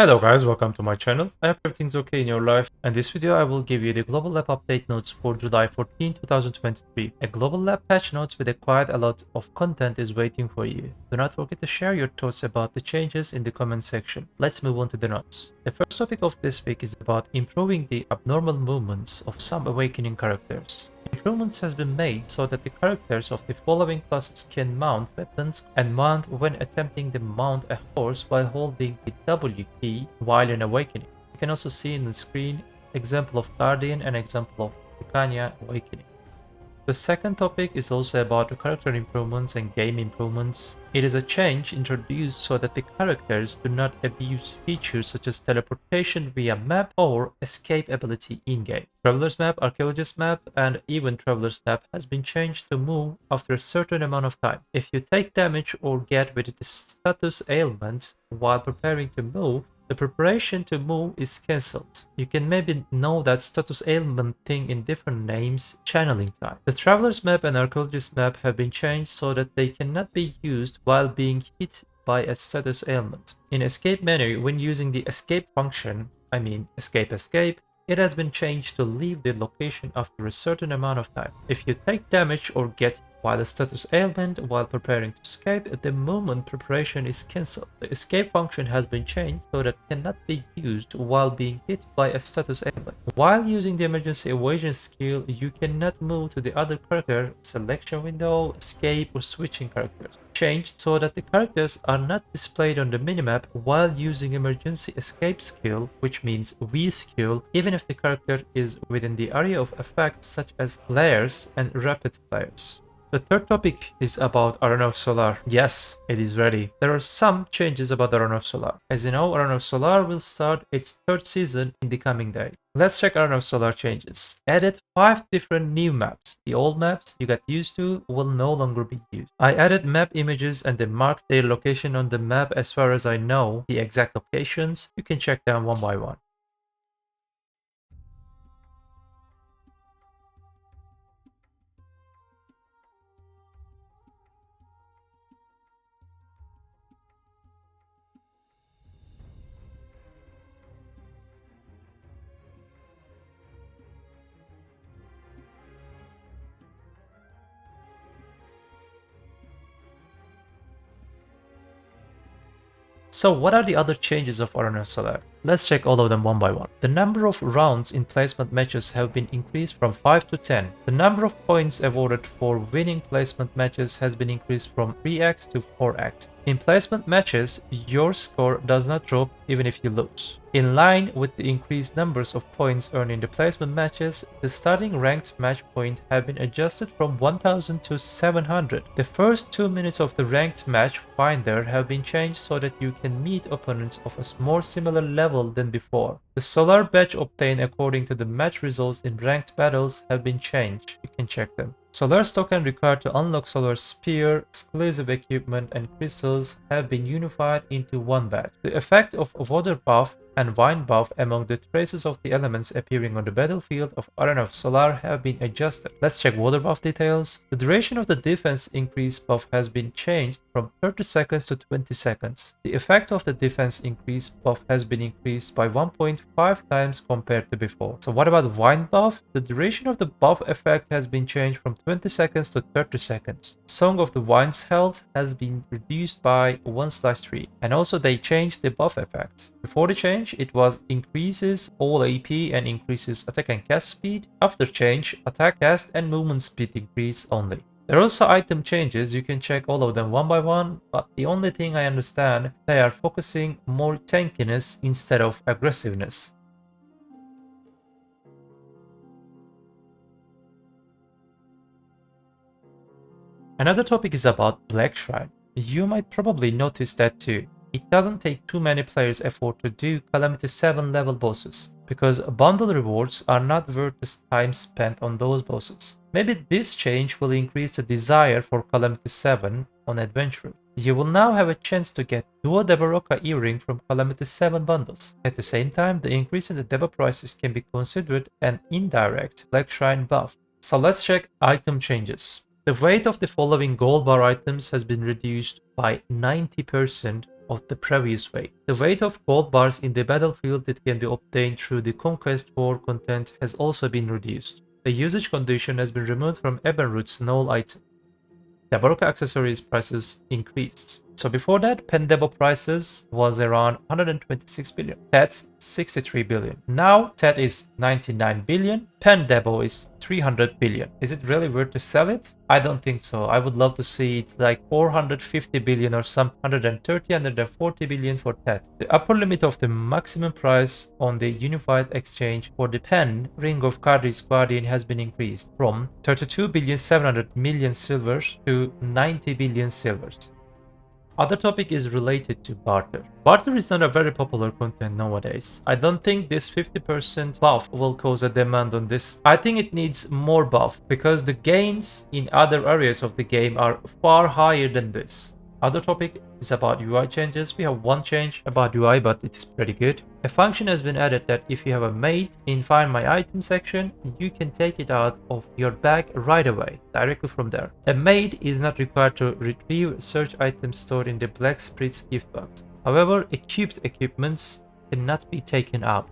Hello guys, welcome to my channel. I hope everything's okay in your life. In this video, I will give you the Global Lab update notes for July 14, 2023. A Global Lab patch notes with quite a lot of content is waiting for you. Do not forget to share your thoughts about the changes in the comment section. Let's move on to the notes. The first topic of this week is about improving the abnormal movements of some awakening characters. Improvements has been made so that the characters of the following classes can mount weapons and mount when attempting to mount a horse while holding the W key while in awakening. You can also see in the screen example of Guardian and example of Dekhian awakening. The second topic is also about the character improvements and game improvements. It is a change introduced so that the characters do not abuse features such as teleportation via map or escape ability in-game. Traveler's map, Archaeologist map, and even Traveler's map has been changed to move after a certain amount of time. If you take damage or get with the status ailment while preparing to move, the preparation to move is cancelled. You can maybe know that status ailment thing in different names, channeling time. The Traveler's map and Archaeologist map have been changed so that they cannot be used while being hit by a status ailment. In escape menu, when using the escape function, escape, it has been changed to leave the location after a certain amount of time. If you take damage or get while a status ailment while preparing to escape, the movement preparation is cancelled. The escape function has been changed so that it cannot be used while being hit by a status ailment. While using the emergency evasion skill, you cannot move to the other character selection window, escape, or switching characters. Changed so that the characters are not displayed on the minimap while using emergency escape skill, which means V skill, even if the character is within the area of effect such as flares and rapid flares. The third topic is about Arena of Solare. Yes, it is ready. There are some changes about Arena of Solare. As you know, Arena of Solare will start its third season in the coming day. Let's check Arena of Solare changes. Added 5 different new maps. The old maps you got used to will no longer be used. I added map images and they marked their location on the map as far as I know the exact locations. You can check them one by one. So what are the other changes of Arena of Solare? Let's check all of them one by one. The number of rounds in placement matches have been increased from 5 to 10. The number of points awarded for winning placement matches has been increased from 3x to 4x. In placement matches, your score does not drop even if you lose. In line with the increased numbers of points earned in the placement matches, the starting ranked match point have been adjusted from 1000 to 700. The first 2 minutes of the ranked match finder have been changed so that you can meet opponents of a more similar level than before. The Solar badge obtained according to the match results in ranked battles have been changed. You can check them. Solar's token required to unlock Solar's spear, exclusive equipment, and crystals have been unified into one badge. The effect of water buff and wine buff among the traces of the elements appearing on the battlefield of Arena of Solare have been adjusted. Let's check water buff details. The duration of the defense increase buff has been changed from 30 seconds to 20 seconds. The effect of the defense increase buff has been increased by 1.5 times compared to before. So what about wine buff? The duration of the buff effect has been changed from 20 seconds to 30 seconds. Song of the Wine's health has been reduced by 1/3, and also they changed the buff effects. Before the change, it was increases all AP and increases attack and cast speed. After change, attack, cast, and movement speed increase only. There are also item changes, you can check all of them one by one, but the only thing I understand, they are focusing more tankiness instead of aggressiveness. Another topic is about Black Shrine. You might probably notice that too. It doesn't take too many players' effort to do Calamity 7 level bosses, because bundle rewards are not worth the time spent on those bosses. Maybe this change will increase the desire for Calamity 7 on Adventurer. You will now have a chance to get Duo Debo earring from Calamity 7 bundles. At the same time, the increase in the Debo prices can be considered an indirect Black Shrine buff. So let's check item changes. The weight of the following gold bar items has been reduced by 90% of the previous weight. The weight of gold bars in the battlefield that can be obtained through the Conquest War content has also been reduced. The usage condition has been removed from Ebenroot's null item. The Baroka accessories prices increased. So before that, pen Debo prices was around 126 billion. That's 63 billion. Now TED is 99 billion. Pen Debo is 300 billion. Is it really worth to sell it? I don't think so. I would love to see it like 450 billion or some 130, 140 billion for TED. The upper limit of the maximum price on the unified exchange for the pen Ring of Qadri's Guardian has been increased from 32 billion 700 million silvers to 90 billion silvers. Other topic is related to Barter. Barter is not a very popular content nowadays. I don't think this 50% buff will cause a demand on this. I think it needs more buff because the gains in other areas of the game are far higher than this. Other topic is about UI changes. We have one change about UI, but it is pretty good. A function has been added that if you have a maid in Find My Item section, you can take it out of your bag right away, directly from there. A maid is not required to retrieve search items stored in the Black Spritz gift box. However, equipped equipments cannot be taken out.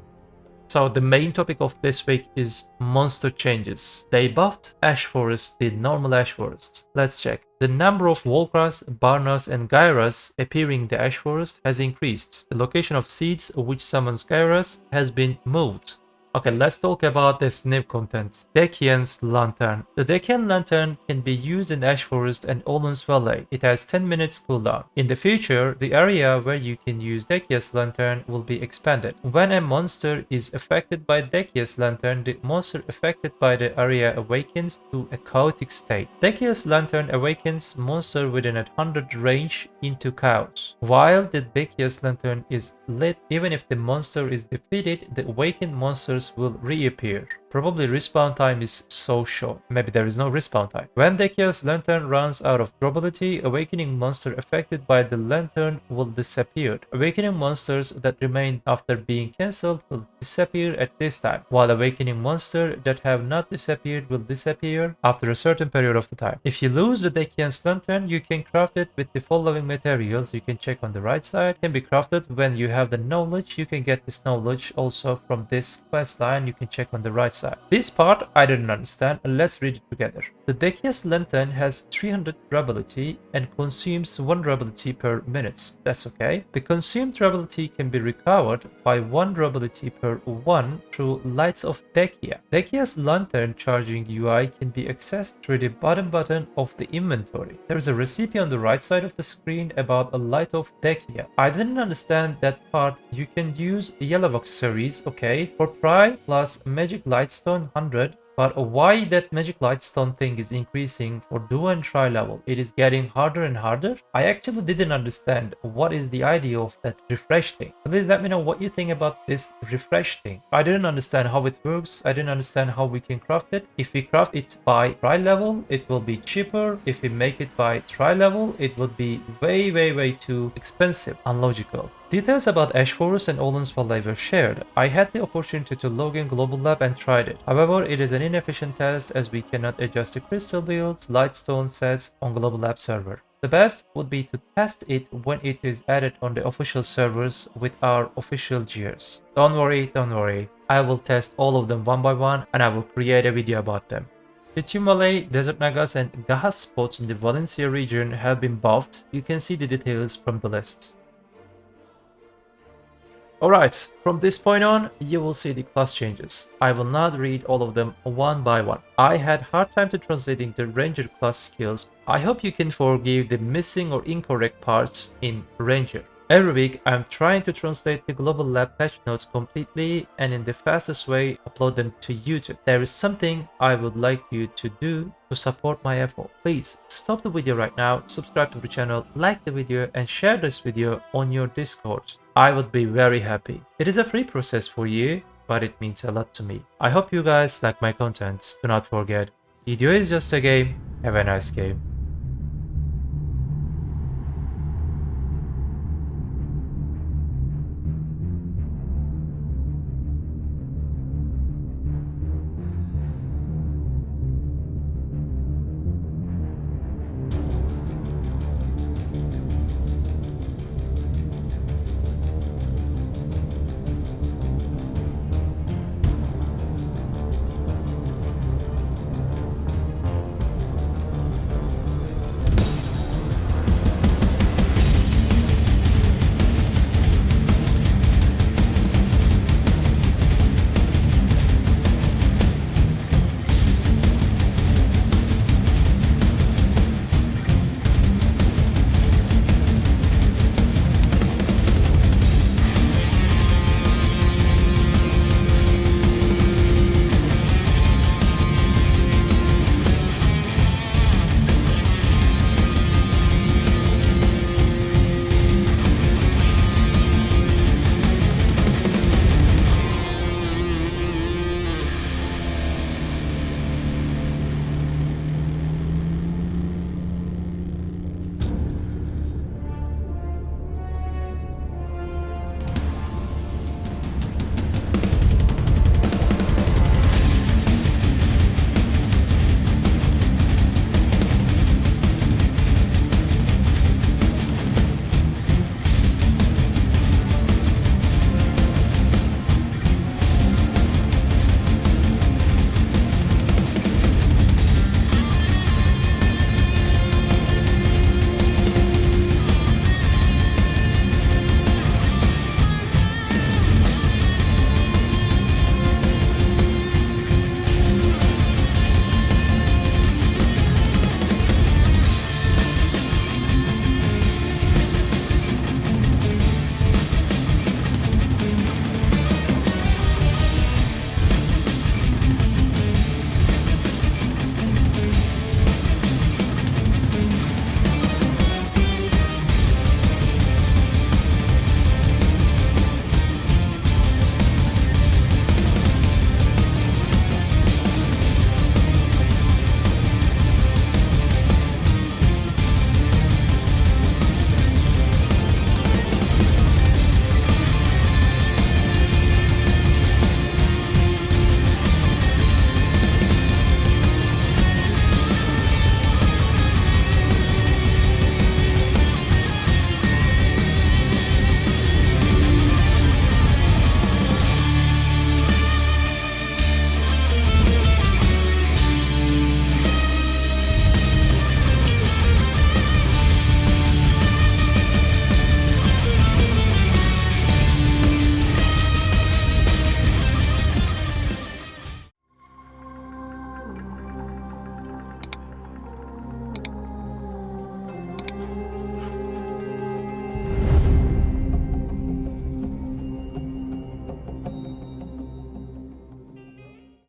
So the main topic of this week is monster changes. They buffed Ash Forest, the normal Ash Forest. Let's check. The number of Volcras, Barnas and Gyras appearing in the Ash Forest has increased. The location of seeds which summons Gyras has been moved. Okay, let's talk about this new content. Dekhian's Lantern. The Dekhian Lantern can be used in Ash Forest and Olin's Valley. It has 10 minutes cooldown. In the future, the area where you can use Dekhia's Lantern will be expanded. When a monster is affected by Dekhia's Lantern, the monster affected by the area awakens to a chaotic state. Dekhia's Lantern awakens monster within 100 range into chaos. While the Dekhia's Lantern is lit, even if the monster is defeated, the awakened monsters will reappear. Probably respawn time is so short. Maybe there is no respawn time. When Dekhia's Lantern runs out of durability, awakening monster affected by the lantern will disappear. Awakening monsters that remain after being cancelled will disappear at this time, while awakening monsters that have not disappeared will disappear after a certain period of the time. If you lose the Dekhian's Lantern, you can craft it with the following materials. You can check on the right side. It can be crafted when you have the knowledge. You can get this knowledge also from this quest line. You can check on the right side. This part I didn't understand. Let's read it together. The Dekhia's Lantern has 300 durability and consumes 1 durability per minute. That's okay. The consumed durability can be recovered by 1 durability per 1 through Lights of Dekhia. Dekhia's Lantern charging UI can be accessed through the bottom button of the inventory. There is a recipe on the right side of the screen about a Light of Dekhia. I didn't understand that part. You can use yellow accessories, okay, for Pry plus Magic Lightstone 100. But why that Magic Lightstone thing is increasing for duo and try level? It is getting harder and harder. I actually didn't understand what is the idea of that refresh thing. Please let me know what you think about this refresh thing. I didn't understand how it works. I didn't understand how we can craft it. If we craft it by try level, it will be cheaper. If we make it by try level, it would be way too expensive. Unlogical. Details about Ash Forest and Olin's Valley were shared. I had the opportunity to log in Global Lab and tried it. However, it is an inefficient test as we cannot adjust the crystal builds, lightstone sets on Global Lab server. The best would be to test it when it is added on the official servers with our official gears. Don't worry. I will test all of them one by one and I will create a video about them. The Tumale, Desert Nagas and Gaha spots in the Valencia region have been buffed. You can see the details from the list. Alright, from this point on, you will see the class changes. I will not read all of them one by one. I had hard time to translating the Ranger class skills. I hope you can forgive the missing or incorrect parts in Ranger. Every week, I'm trying to translate the Global Lab patch notes completely and in the fastest way upload them to YouTube. There is something I would like you to do to support my effort. Please stop the video right now, subscribe to the channel, like the video and share this video on your Discord. I would be very happy. It is a free process for you, but it means a lot to me. I hope you guys like my content. Do not forget, video is just a game. Have a nice game.